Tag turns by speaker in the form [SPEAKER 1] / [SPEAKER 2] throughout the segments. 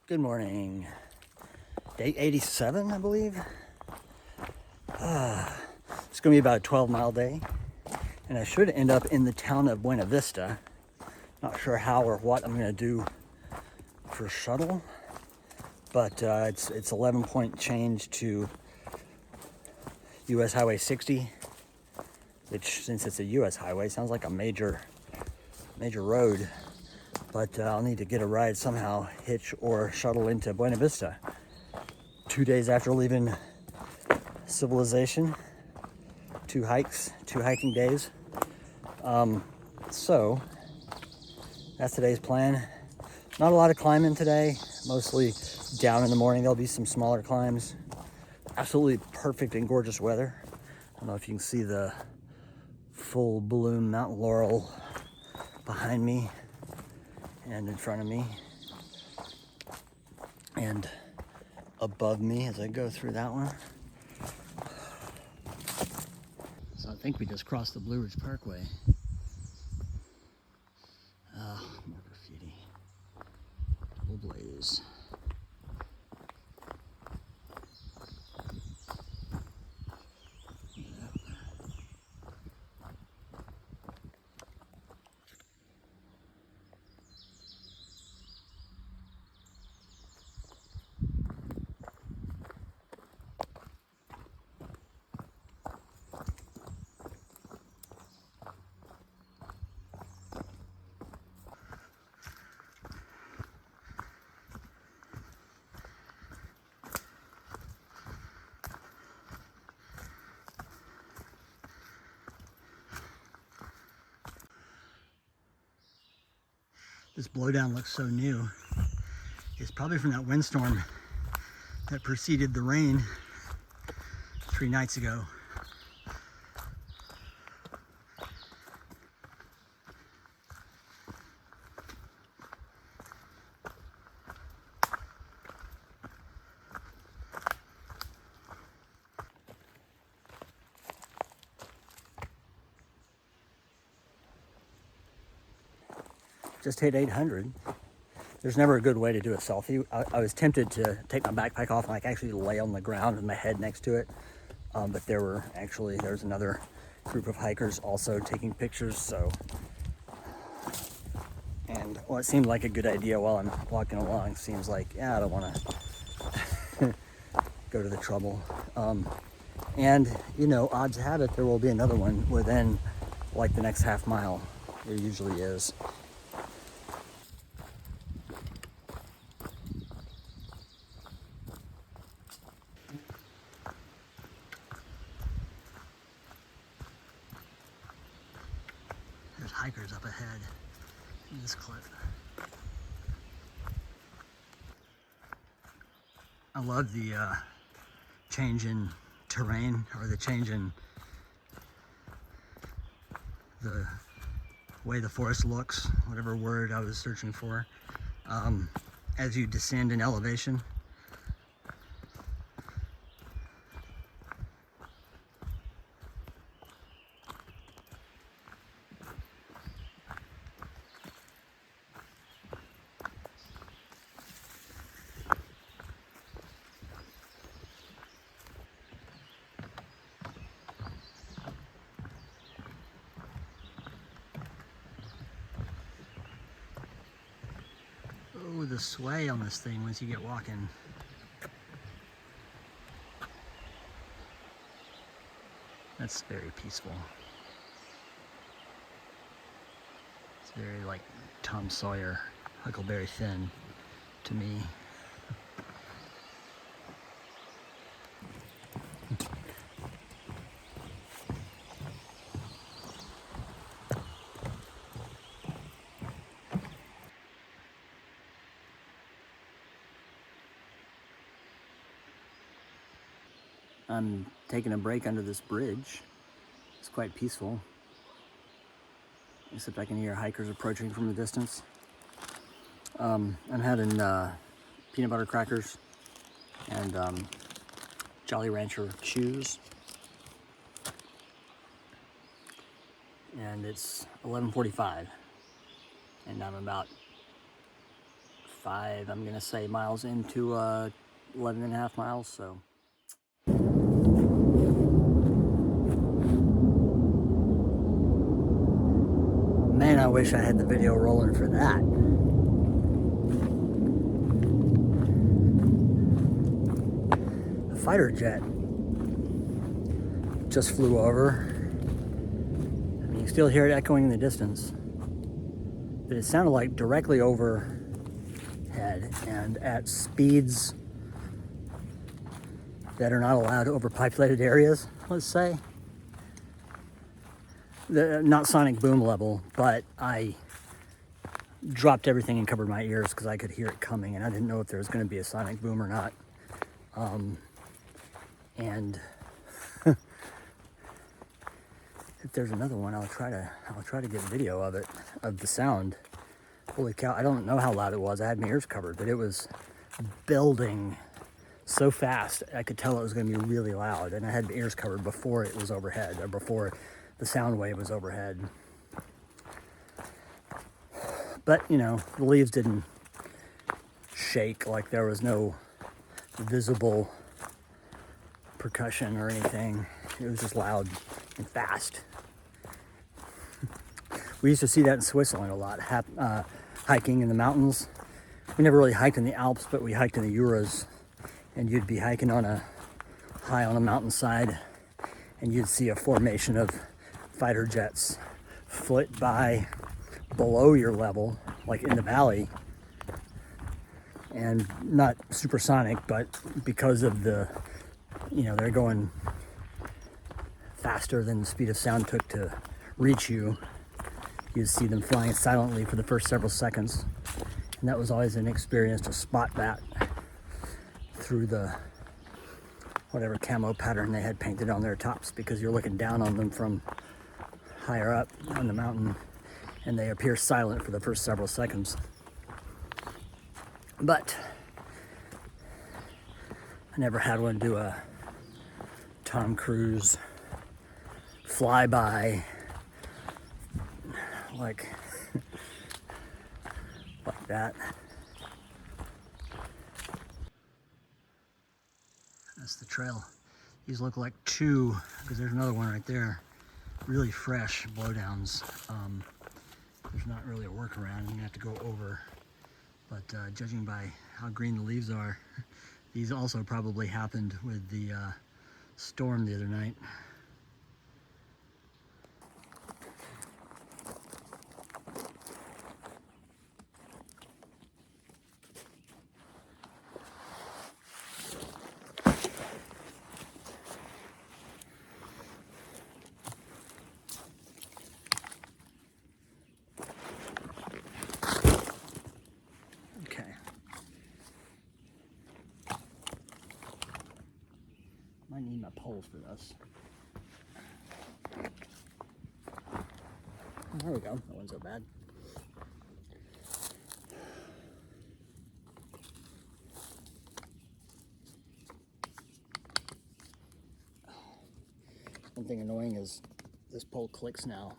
[SPEAKER 1] Good morning. Day 87, I believe. It's going to be about a 12-mile day, and I should end up in the town of Buena Vista. Not sure how or what I'm going to do for shuttle, but it's 11-point change to US Highway 60, which, since it's a US highway, sounds like a major road. But I'll need to get a ride somehow, hitch or shuttle into Buena Vista. 2 days after leaving civilization, two hiking days. So that's today's plan. Not a lot of climbing today, mostly down in the morning. There'll be some smaller climbs. Absolutely perfect and gorgeous weather. I don't know if you can see the full bloom Mount Laurel behind me and in front of me and above me as I go through that one. So I think we just crossed the Blue Ridge Parkway. More graffiti. Double blaze. This blowdown looks so new. It's probably from that windstorm that preceded the rain 3 nights ago. Just hit 800. There's never a good way to do a selfie. I was tempted to take my backpack off and actually lay on the ground with my head next to it. But there's another group of hikers also taking pictures. And what seemed like a good idea while I'm walking along seems like, I don't want to go to the trouble. And odds have it there will be another one within the next half mile. There usually is. There's hikers up ahead in this cliff. I love the change in terrain, or the change in the way the forest looks, whatever word I was searching for, as you descend in elevation. Oh, the sway on this thing once you get walking. That's very peaceful. It's very like Tom Sawyer, Huckleberry Finn to me. I'm taking a break under this bridge. It's quite peaceful, except I can hear hikers approaching from the distance. I'm having peanut butter crackers and Jolly Rancher chews. And it's 11:45, and I'm about 5, I'm gonna say, miles into 11 and a half miles, so. Man, I wish I had the video rolling for that. A fighter jet just flew over. I mean, you still hear it echoing in the distance. But it sounded like directly overhead and at speeds that are not allowed over populated areas, let's say. Not sonic boom level, but I dropped everything and covered my ears because I could hear it coming, and I didn't know if there was going to be a sonic boom or not. And if there's another one, I'll try to get video of it, of the sound. Holy cow! I don't know how loud it was. I had my ears covered, but it was building so fast. I could tell it was going to be really loud, and I had my ears covered before it was overhead, or before the sound wave was overhead. But you know, the leaves didn't shake, like there was no visible percussion or anything. It was just loud and fast. We used to see that in Switzerland a lot, hiking in the mountains. We never really hiked in the Alps, but we hiked in the Urals, and you'd be hiking high on a mountainside, and you'd see a formation of fighter jets flit by below your level, like in the valley, and not supersonic, but because of the, you know, they're going faster than the speed of sound took to reach you. You'd see them flying silently for the first several seconds, and that was always an experience to spot that through the whatever camo pattern they had painted on their tops, because you're looking down on them from higher up on the mountain, and they appear silent for the first several seconds. But I never had one do a Tom Cruise flyby like that. That's the trail. These look like two, because there's another one right there. Really fresh blowdowns. There's not really a workaround. You're gonna have to go over. But judging by how green the leaves are, these also probably happened with the storm the other night. I need my poles for this. There we go. That wasn't so bad. One thing annoying is this pole clicks now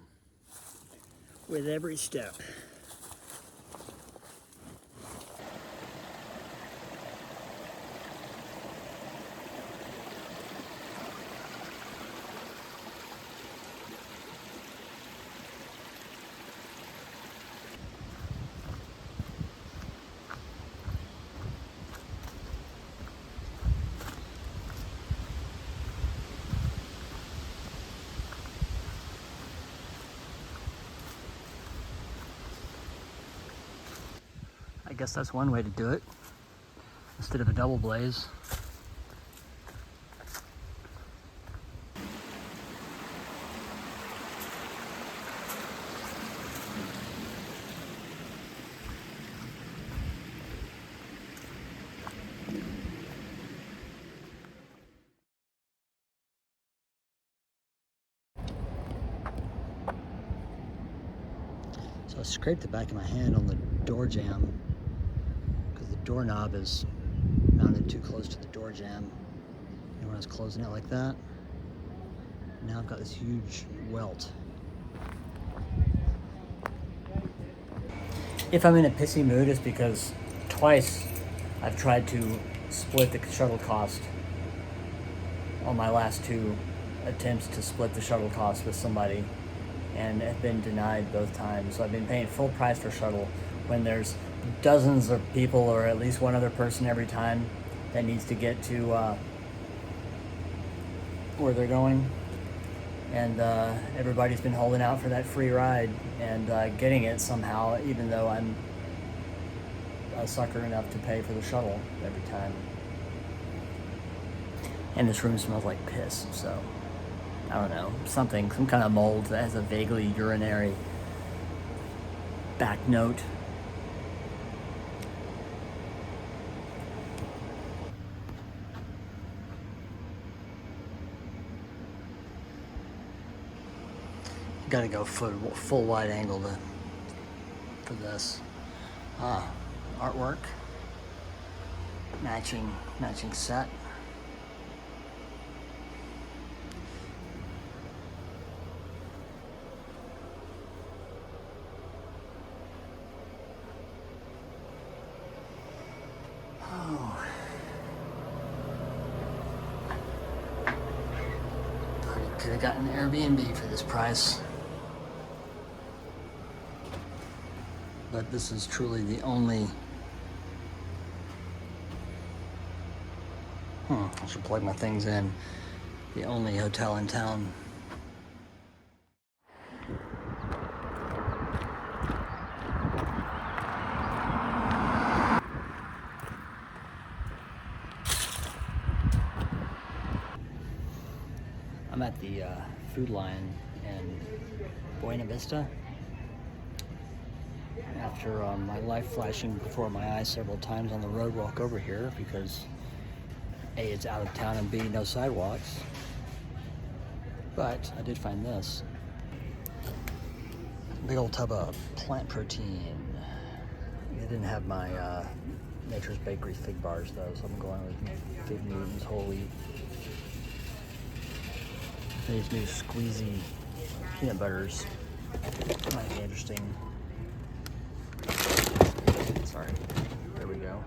[SPEAKER 1] with every step. I guess that's one way to do it, instead of a double blaze. So I scraped the back of my hand on the door jamb because the doorknob is mounted too close to the door jamb. And when I was closing it like that, now I've got this huge welt. If I'm in a pissy mood, it's because twice I've tried to split the shuttle cost on my last 2 attempts to split the shuttle cost with somebody, and have been denied both times. So I've been paying full price for shuttle when there's dozens of people, or at least one other person every time that needs to get to where they're going. And everybody's been holding out for that free ride and getting it somehow, even though I'm a sucker enough to pay for the shuttle every time. And this room smells like piss, so I don't know, some kind of mold that has a vaguely urinary back note. Gotta go full wide angle for this. Artwork, matching set. Oh, I could have gotten an Airbnb for this price. But this is truly the only... I should plug my things in. The only hotel in town. I'm at the Food Lion in Buena Vista. After my life flashing before my eyes several times on the road walk over here, because A, it's out of town, and B, no sidewalks. But I did find this. Big old tub of plant protein. They didn't have my Nature's Bakery fig bars though, so I'm going with Fig Newton's whole wheat. These new squeezy peanut butters might be interesting. Sorry, there we go.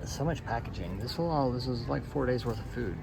[SPEAKER 1] So much packaging. This is like 4 days worth of food.